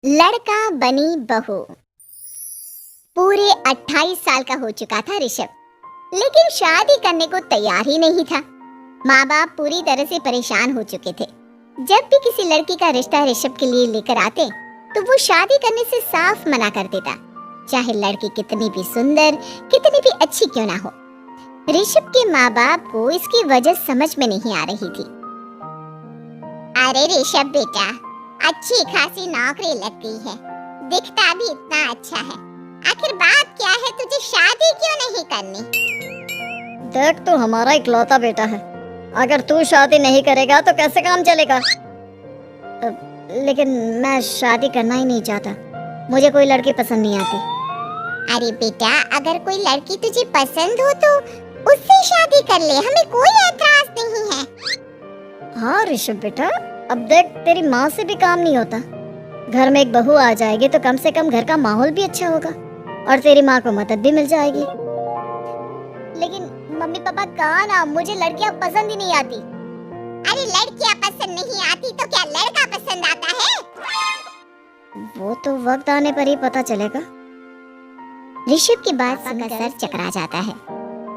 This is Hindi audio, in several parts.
लड़का बनी बहू। पूरे 28 साल का हो चुका था ऋषभ, लेकिन शादी करने को तैयार ही नहीं था। माँ बाप पूरी तरह से परेशान हो चुके थे। जब भी किसी लड़की का रिश्ता ऋषभ के लिए लेकर आते तो वो शादी करने से साफ मना कर देता, चाहे लड़की कितनी भी सुंदर, कितनी भी अच्छी क्यों ना हो। ऋषभ के माँ बाप को इसकी वजह समझ में नहीं आ रही थी। अरे ऋषभ बेटा, अच्छी खासी नौकरी लग गई है, दिखता भी इतना अच्छा है, आखिर बात क्या है, तुझे शादी क्यों नहीं करनी? देख, तू हमारा इकलौता बेटा है, अगर तू शादी नहीं करेगा तो कैसे काम चलेगा? लेकिन मैं शादी करना ही नहीं चाहता, मुझे कोई लड़की पसंद नहीं आती। अरे बेटा, अगर कोई लड़की तुझे पसंद हो तो उससे शादी कर ले, हमें कोई एतराज नहीं है। हाँ ऋषभ बेटा, अब देख, तेरी माँ से भी काम नहीं होता। घर में एक बहू आ जाएगी तो कम से कम घर का माहौल भी अच्छा होगा और तेरी माँ को मदद भी मिल जाएगी। लेकिन मम्मी पापा कहा ना, मुझे लड़कियां पसंद ही नहीं आती। अरे लड़कियां पसंद नहीं आती तो क्या लड़का पसंद आता है? वो तो वक्त आने पर ही पता चलेगा। ऋषभ की बात सुनकर सर चकरा जाता है।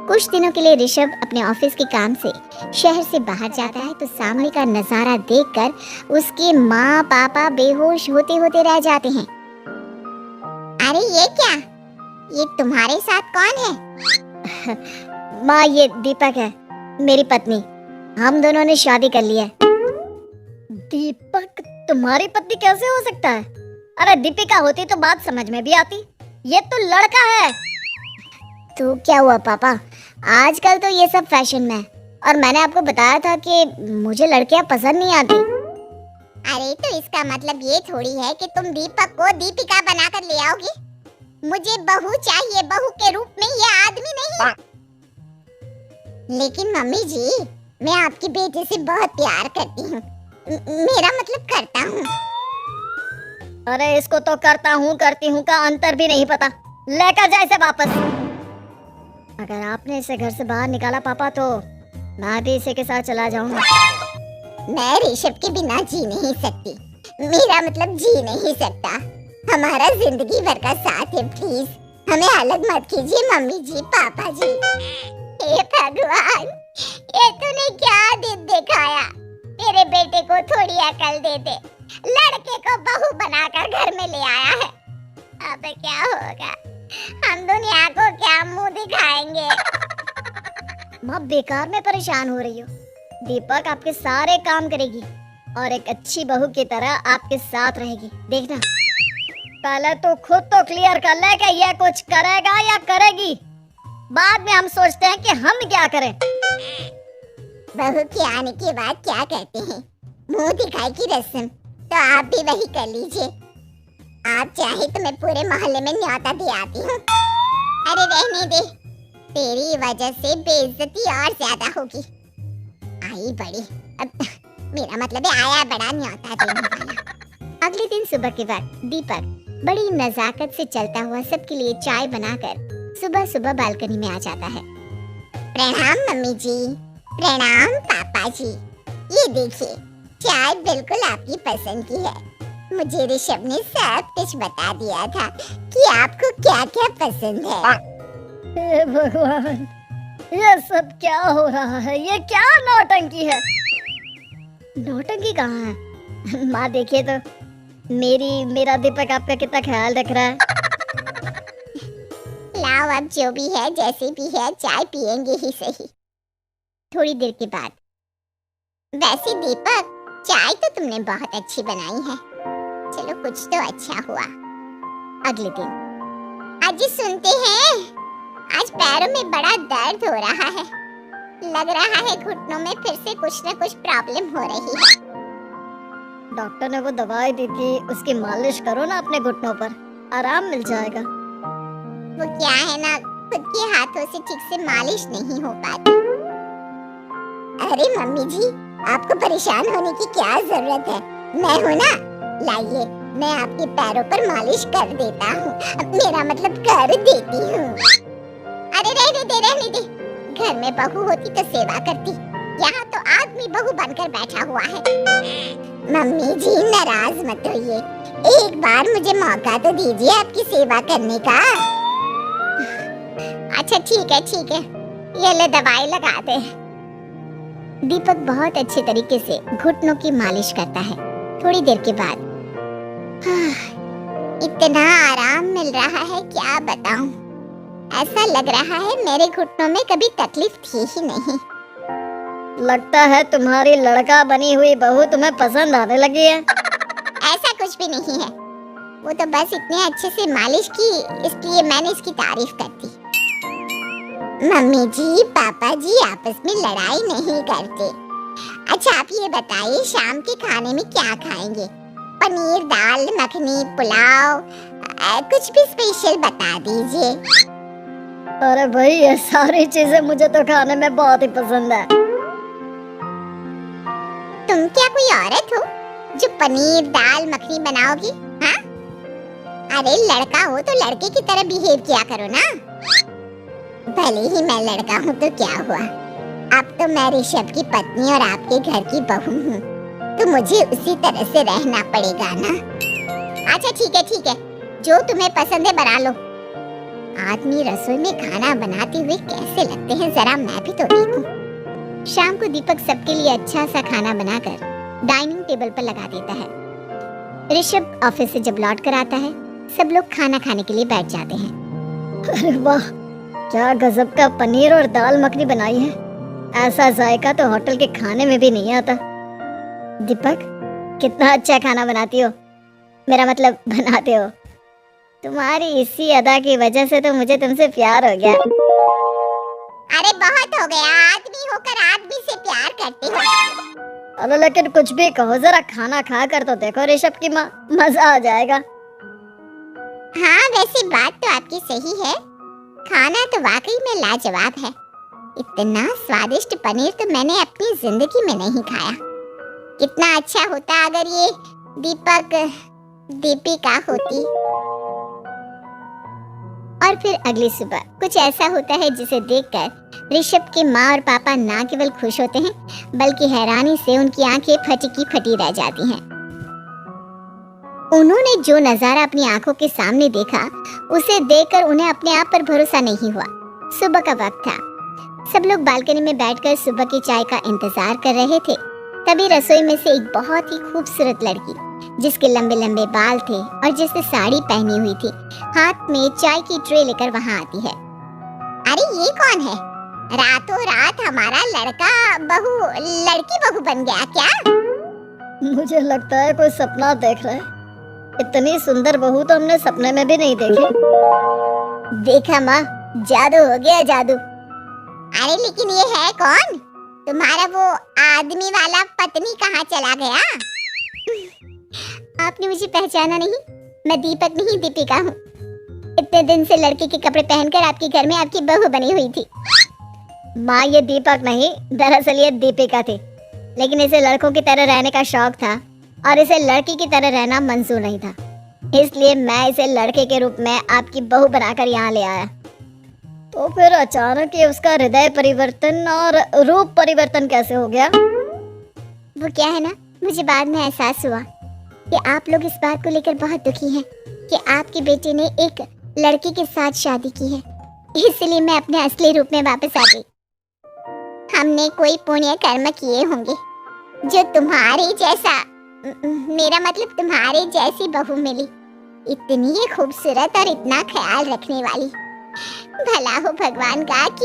कुछ दिनों के लिए ऋषभ अपने ऑफिस के काम से शहर से बाहर जाता है तो सामने का नजारा देखकर उसके माँ पापा बेहोश होते होते रह जाते हैं। अरे ये क्या, ये तुम्हारे साथ कौन है? माँ, ये दीपक है, मेरी पत्नी। हम दोनों ने शादी कर ली है। दीपक तुम्हारी पत्नी कैसे हो सकता है? अरे दीपिका होती तो बात समझ में भी आती, ये तो लड़का है। तो क्या हुआ पापा, आजकल तो ये सब फैशन में है और मैंने आपको बताया था कि मुझे लड़कियां पसंद नहीं आती। अरे तो इसका मतलब ये थोड़ी है कि तुम दीपक को दीपिका बनाकर ले आओगी। मुझे बहू चाहिए, बहू के रूप में, ये आदमी नहीं। लेकिन मम्मी जी, मैं आपकी बेटी से बहुत प्यार करती हूँ, मेरा मतलब करता हूँ। अरे इसको तो करता हूँ करती हूँ का अंतर भी नहीं पता, लेकर जाए इसे वापस। अगर आपने इसे घर से बाहर निकाला पापा तो मैं भी इसे के साथ चला जाऊंगा। मैं ऋषभ के बिना जी नहीं सकती, मेरा मतलब जी नहीं सकता। हमारा जिंदगी भर का साथ है, प्लीज हमें अलग मत कीजिए मम्मी जी, पापा जी। हे भगवान, ये तूने क्या दिन दिखाया? तेरे बेटे को थोड़ी अकल दे दे, लड़के को बहू बनाकर घर में ले आया है। अब क्या होगा, हम दुनिया को क्या मुंह दिखाएंगे? माँ बेकार में परेशान हो रही हो। दीपक आपके सारे काम करेगी और एक अच्छी बहू की तरह आपके साथ रहेगी, देखना। पहले तो खुद तो क्लियर कर ले कि ये कुछ करेगा या करेगी, बाद में हम सोचते हैं कि हम क्या करें। बहू के आने के बाद क्या कहते हैं, मुंह दिखाई की रस्म, तो आप भी वही कर लीजिए। आप चाहे तो मैं पूरे मोहल्ले में न्योता दे आती हूँ। अरे रहने दे, तेरी वजह से बेइज्जती और ज्यादा होगी। आई बड़ी, अब मेरा मतलब है आया बड़ा न्योता देने वाला। अगले दिन सुबह के वक्त दीपक बड़ी नजाकत से चलता हुआ सबके लिए चाय बनाकर सुबह सुबह बालकनी में आ जाता है। प्रणाम मम्मी जी, प्रणाम पापा जी। ये देखिए, चाय बिल्कुल आपकी पसंद की है। मुझे ऋषभ ने सब कुछ बता दिया था कि आपको क्या क्या पसंद है। हे भगवान, ये सब क्या हो रहा है? ये क्या नौटंकी है? नौटंकी कहाँ है? माँ देखिए तो, मेरा दीपक आपका कितना ख्याल रख रहा है। लाओ, अब जो भी है, जैसे भी है, चाय पियेंगे ही सही। थोड़ी देर के बाद, वैसे दीपक, चाय तो तुमने बहुत अच्छी बनाई है, चलो कुछ तो अच्छा हुआ। अगले दिन, आज सुनते हैं, आज पैरों में बड़ा दर्द हो रहा है, लग रहा है घुटनों में फिर से कुछ न कुछ प्रॉब्लम हो रही है। डॉक्टर ने वो दवाई दी थी, उसकी मालिश करो ना अपने घुटनों पर, आराम मिल जाएगा। वो क्या है ना, खुद के हाथों से ठीक से मालिश नहीं हो पाती। अरे मम्मी जी, आपको परेशान होने की क्या जरूरत है, मैं हूँ ना, लाइए मैं आपके पैरों पर मालिश कर देता हूँ, मेरा मतलब कर देती हूँ। अरे रहने दे, घर में बहू होती तो सेवा करती, यहाँ तो आदमी बहू बनकर बैठा हुआ है। मम्मी जी नाराज मत होइए, एक बार मुझे मौका तो दीजिए आपकी सेवा करने का। अच्छा ठीक है, ये ले दवाई लगा दे। दीपक बहुत अच्छे तरीके से घुटनों की मालिश करता है। थोड़ी देर के बाद इतना आराम मिल रहा है क्या बताऊं। ऐसा लग रहा है मेरे घुटनों में कभी तकलीफ थी ही नहीं। लगता है तुम्हारी लड़का बनी हुई बहू तुम्हें पसंद आने लगी है। ऐसा कुछ भी नहीं है, वो तो बस इतने अच्छे से मालिश की इसलिए मैंने इसकी तारीफ कर दी। मम्मी जी पापा जी आपस में लड़ाई नहीं करते। अच्छा आप ये बताइए शाम के खाने में क्या खाएंगे? पनीर दाल मखनी पुलाव कुछ भी स्पेशल बता दीजिए। अरे भाई ये सारी चीजें मुझे तो खाने में बहुत ही पसंद है। तुम क्या कोई औरत हो जो पनीर दाल मखनी बनाओगी? हाँ अरे लड़का हो तो लड़के की तरह बिहेव किया करो ना। भले ही मैं लड़का हूँ तो क्या हुआ, अब तो मैं ऋषभ की पत्नी और आपके घर की बहू हूँ, तो मुझे उसी तरह से रहना पड़ेगा ना। अच्छा ठीक है, जो तुम्हें पसंद है बना लो। आदमी रसोई में खाना बनाते हुए कैसे लगते हैं जरा मैं भी तो देखूं। शाम को दीपक सबके लिए अच्छा सा खाना बनाकर डाइनिंग टेबल पर लगा देता है। ऋषभ ऑफिस से जब लौट कर आता है सब लोग खाना खाने के लिए बैठ जाते हैं। अरे वाह क्या गजब का पनीर और दाल मखनी बनाई है। ऐसा जायका तो होटल के खाने में भी नहीं आता। दीपक कितना अच्छा खाना बनाती हो, मेरा मतलब बनाते हो। तुम्हारी इसी अदा की वजह से तो मुझे तुमसे प्यार हो गया। अरे बहुत हो गया, आदमी होकर आदमी से प्यार करते हो। अरे लेकिन कुछ भी कहो, जरा खाना खा कर तो देखो ऋषभ की माँ, मजा आ जाएगा। हाँ वैसे बात तो आपकी सही है, खाना तो वाकई में लाजवाब है। इतना स्वादिष्ट पनीर तो मैंने अपनी जिंदगी में नहीं खाया। कितना अच्छा होता अगर ये दीपक दीपिका होती। और फिर अगली सुबह कुछ ऐसा होता है जिसे देखकर ऋषभ के माँ और पापा ना केवल खुश होते हैं बल्कि हैरानी से उनकी आंखें फटी की फटी रह जाती हैं। उन्होंने जो नजारा अपनी आंखों के सामने देखा उसे देखकर उन्हें अपने आप पर भरोसा नहीं हुआ। सुबह का वक्त था, सब लोग बालकनी में बैठकर सुबह की चाय का इंतजार कर रहे थे। तभी रसोई में से एक बहुत ही खूबसूरत लड़की जिसके लंबे लंबे बाल थे और जिसने साड़ी पहनी हुई थी हाथ में चाय की ट्रे लेकर वहां आती है। अरे ये कौन है? रातों रात हमारा लड़का लड़की बहू बन गया क्या? मुझे लगता है कोई सपना देख रहा है। इतनी सुंदर बहू तो हमने सपने में भी नहीं देखी। देखा माँ, जादू हो गया जादू। अरे लेकिन ये है कौन? तुम्हारा वो आदमी वाला पत्नी कहाँ चला गया? आपने मुझे पहचाना नहीं? मैं दीपक नहीं दीपिका हूँ। इतने दिन से लड़के के कपड़े पहनकर आपके घर में आपकी बहू बनी हुई थी। माँ ये दीपक नहीं, दरअसल ये दीपिका थी, लेकिन इसे लड़कों की तरह रहने का शौक था और इसे लड़की की तरह रहना मंजूर नहीं था, इसलिए मैं इसे लड़के के रूप में आपकी बहू बनाकर यहाँ ले आया। तो फिर अचानक ये उसका हृदय परिवर्तन और रूप परिवर्तन कैसे हो गया? वो क्या है ना, मुझे बाद में एहसास हुआ कि आप लोग इस बात को लेकर बहुत दुखी हैं कि आपके बेटे ने एक लड़की के साथ शादी की है, इसलिए मैं अपने असली रूप में वापस आ गई। हमने कोई पुण्य कर्म किए होंगे जो तुम्हारे जैसा, मेरा मतलब तुम्हारे जैसी बहू मिली, इतनी खूबसूरत और इतना ख्याल रखने वाली। भला हो भगवान का कि